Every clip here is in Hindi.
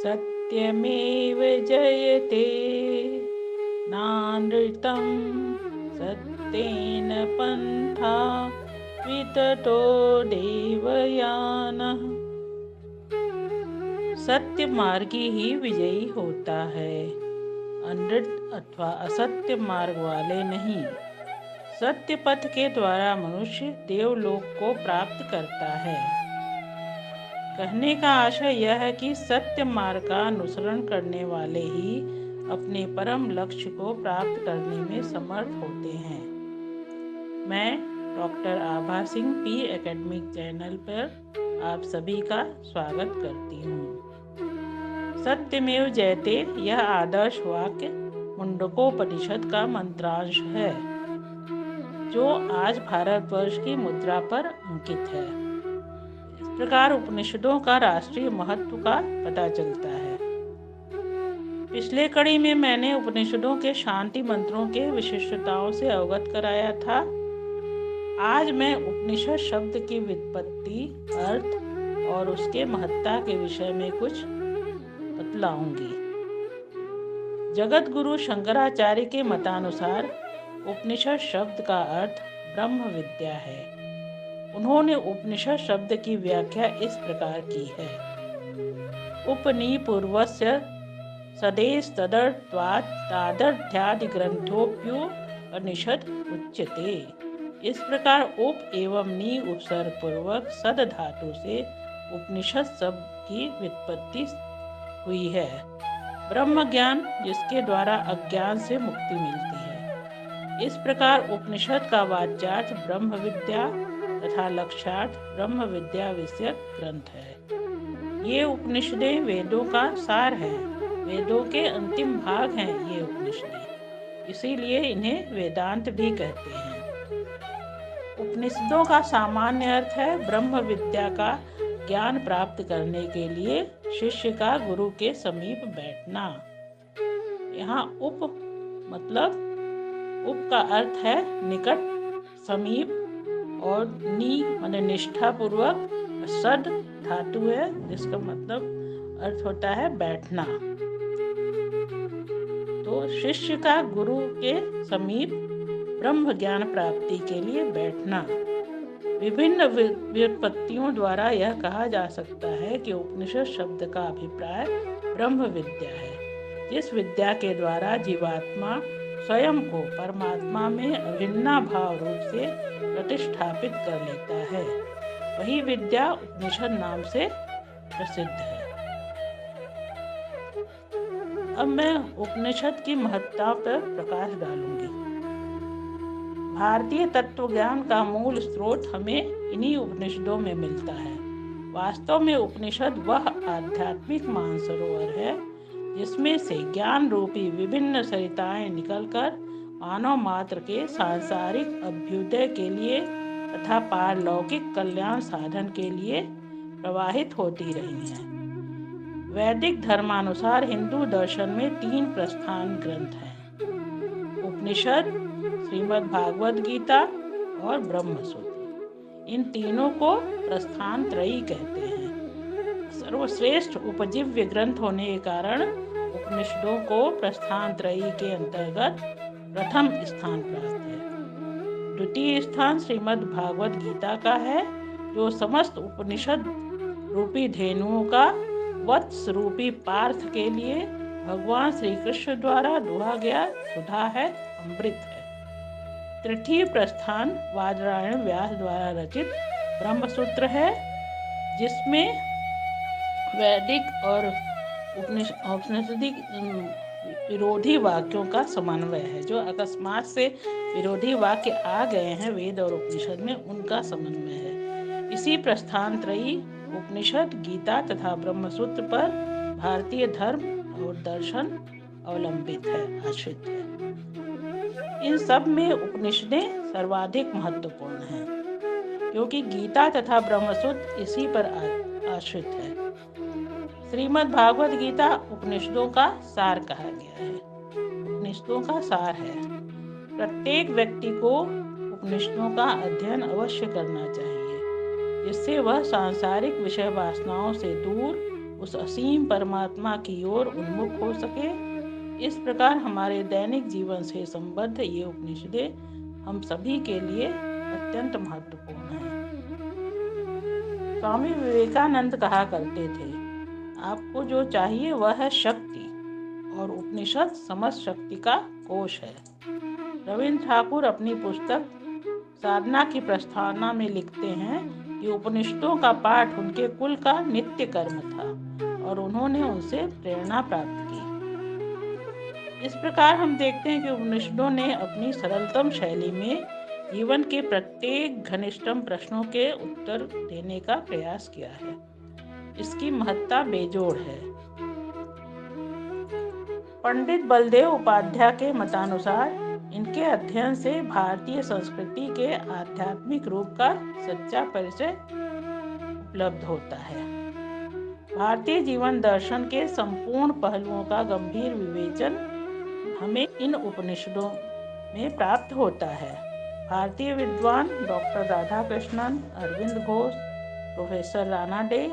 सत्यमेव जयते नानृतं सत्येन पन्था विततो देवयानः। सत्य मार्गी ही विजयी होता है, अनृत अथवा असत्य मार्ग वाले नहीं। सत्य पथ के द्वारा मनुष्य देवलोक को प्राप्त करता है। कहने का आशय यह है कि सत्य मार्ग का अनुसरण करने वाले ही अपने परम लक्ष्य को प्राप्त करने में समर्थ होते हैं। मैं डॉक्टर आभा सिंह पी एकेडमिक चैनल पर आप सभी का स्वागत करती हूँ। सत्यमेव जयते यह आदर्श वाक्य मुंडकोपनिषद का मंत्रांश है, जो आज भारतवर्ष की मुद्रा पर अंकित है। इस प्रकार उपनिषदों का राष्ट्रीय महत्व का पता चलता है। पिछले कड़ी में मैंने उपनिषदों के शांति मंत्रों के विशिष्टताओं से अवगत कराया था। आज मैं उपनिषद शब्द की व्युत्पत्ति, अर्थ और उसके महत्ता के विषय में कुछ बतलाऊंगी। जगत गुरु शंकराचार्य के मतानुसार उपनिषद शब्द का अर्थ ब्रह्म विद्या है। उन्होंने उपनिषद शब्द की व्याख्या इस प्रकार की है। उपनिपूर्वस्य सदेश तदर्थवाद तादर्थ्यादि ग्रंथोप्युपनिषद उच्यते। इस प्रकार उप एवं नी उपसर्ग पूर्वक सद धातु से उपनिषद शब्द की व्युत्पत्ति हुई है। ब्रह्म ज्ञान जिसके द्वारा अज्ञान से मुक्ति मिलती है। इस प्रकार उपनिषद का वाच्यार्थ ब्रह्म विद्या तथा लक्ष्यार्थ ब्रह्म विद्या विषयक ग्रंथ है। ये उपनिषदें वेदों का सार है, वेदों के अंतिम भाग हैं ये उपनिषदें, इसीलिए इन्हें वेदांत भी कहते हैं। उपनिषदों का सामान्य अर्थ है ब्रह्म विद्या का ज्ञान प्राप्त करने के लिए शिष्य का गुरु के समीप बैठना। यहाँ उप मतलब उप का अर्थ है निकट, समीप, और नी मतलब निष्ठा पूर्वक, सद धातु है जिसका मतलब अर्थ होता है बैठना। तो शिष्य का गुरु के समीप ब्रह्म ज्ञान प्राप्ति के लिए बैठना। विभिन्न व्युत्पत्तियों द्वारा यह कहा जा सकता है कि उपनिषद शब्द का अभिप्राय ब्रह्म विद्या है, जिस विद्या के द्वारा जीवात्मा स्वयं को परमात्मा में अभिन्ना भाव रूप से प्रतिष्ठापित कर लेता है। वही विद्या उपनिषद नाम से प्रसिद्ध है। अब मैं उपनिषद की महत्ता पर प्रकाश डालूंगी। भारतीय तत्व ज्ञान का मूल स्रोत हमें इन्हीं उपनिषदों में मिलता है। वास्तव में उपनिषद वह आध्यात्मिक मानसरोवर है जिसमें से ज्ञान रूपी विभिन्न सरिताएं निकलकर मानव मात्र के सांसारिक अभ्युदय के लिए तथा पारलौकिक कल्याण साधन के लिए प्रवाहित होती रही हैं। वैदिक धर्मानुसार हिंदू दर्शन में 3 प्रस्थान ग्रंथ हैं: उपनिषद, श्रीमद् भागवत गीता और ब्रह्मसूत्र। इन तीनों को प्रस्थान त्रयी कहते हैं। सर्वश्रेष्ठ उपजीव्य ग्रंथ होने के कारण उपनिषदों को प्रस्थान त्रयी के अंतर्गत प्रथम स्थान प्राप्त है। द्वितीय स्थान श्रीमद् भागवत गीता का है, जो समस्त उपनिषद रूपी धेनुओं का वत्स रूपी पार्थ के लिए भगवान श्री कृष्ण द्वारा दुहा गया सुधा है, अमृत है। तृतीय प्रस्थान वादरायण व्यास द्वारा रचित ब्रह्मसूत्र है, जिसमें वैदिक और औपनिषदिक विरोधी वाक्यों का समन्वय है। जो अकस्मात से विरोधी वाक्य आ गए हैं वेद और उपनिषद में, उनका समन्वय है। इसी प्रस्थान त्रयी उपनिषद, गीता तथा ब्रह्मसूत्र पर भारतीय धर्म और दर्शन अवलंबित है, आश्रित है। इन सब में उपनिषदें सर्वाधिक महत्वपूर्ण हैं, क्योंकि गीता तथा ब्रह्मसूत्र इसी पर आश्रित है। श्रीमद् भागवत गीता उपनिषदों का सार कहा गया है, उपनिषदों का सार है। प्रत्येक व्यक्ति को उपनिषदों का अध्ययन अवश्य करना चाहिए, जिससे वह सांसारिक विषय वासनाओं से दूर उस असीम परमात्मा की ओर उन्मुख हो सके। इस प्रकार हमारे दैनिक जीवन से संबद्ध ये उपनिषदें हम सभी के लिए अत्यंत महत्वपूर्ण हैं। स्वामी विवेकानंद कहा करते थे, आपको जो चाहिए वह है शक्ति, और उपनिषद समस्त शक्ति का कोश है। रविन्द्र ठाकुर अपनी पुस्तक साधना की प्रस्तावना में लिखते हैं कि उपनिषदों का पाठ उनके कुल का नित्य कर्म था और उन्होंने उनसे प्रेरणा प्राप्त की। इस प्रकार हम देखते हैं कि उपनिषदों ने अपनी सरलतम शैली में जीवन के प्रत्येक घनिष्ठतम प्रश्नों के उत्तर देने का प्रयास किया है। इसकी महत्ता बेजोड़ है। पंडित बलदेव उपाध्याय के मतानुसार इनके अध्ययन से भारतीय संस्कृति के आध्यात्मिक रूप का सच्चा परिचय उपलब्ध होता है। भारतीय जीवन दर्शन के संपूर्ण पहलुओं का गंभीर विवेचन हमें इन उपनिषदों में प्राप्त होता है। भारतीय विद्वान डॉक्टर राधाकृष्णन, अरविंद घोष, प्रोफेसर राणा डे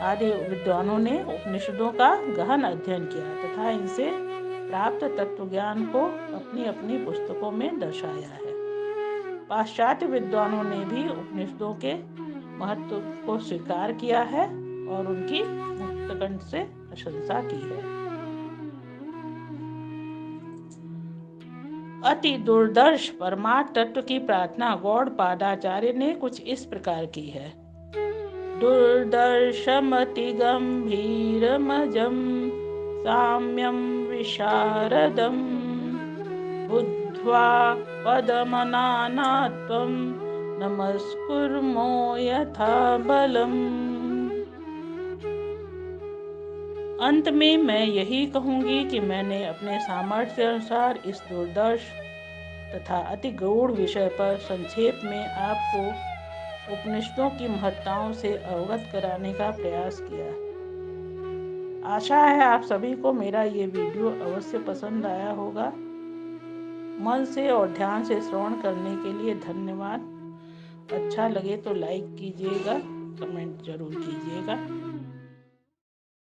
आदि विद्वानों ने उपनिषदों का गहन अध्ययन किया तथा इनसे प्राप्त तत्वज्ञान को अपनी अपनी पुस्तकों में दर्शाया है। पाश्चात्य विद्वानों ने भी उपनिषदों के महत्व को स्वीकार किया है और उनकी मुक्तकंठ से प्रशंसा की है। अति दुर्दर्श परमार्थ तत्व की प्रार्थना गौड़पादाचार्य ने कुछ इस प्रकार की है। दुर्दर्शमति गंभीरमजं साम्यं विशारदं बुद्ध्वा पदमनानात्वं नमस्कुर्मो यथा बलम्। अंत में मैं यही कहूँगी कि मैंने अपने सामर्थ्य अनुसार इस दुर्दर्श तथा अति गूढ़ विषय पर संक्षेप में आपको उपनिषदों की महत्ताओं से अवगत कराने का प्रयास किया। आशा है आप सभी को मेरा ये वीडियो अवश्य पसंद आया होगा। मन से और ध्यान से श्रवण करने के लिए धन्यवाद। अच्छा लगे तो लाइक कीजिएगा, कमेंट जरूर कीजिएगा।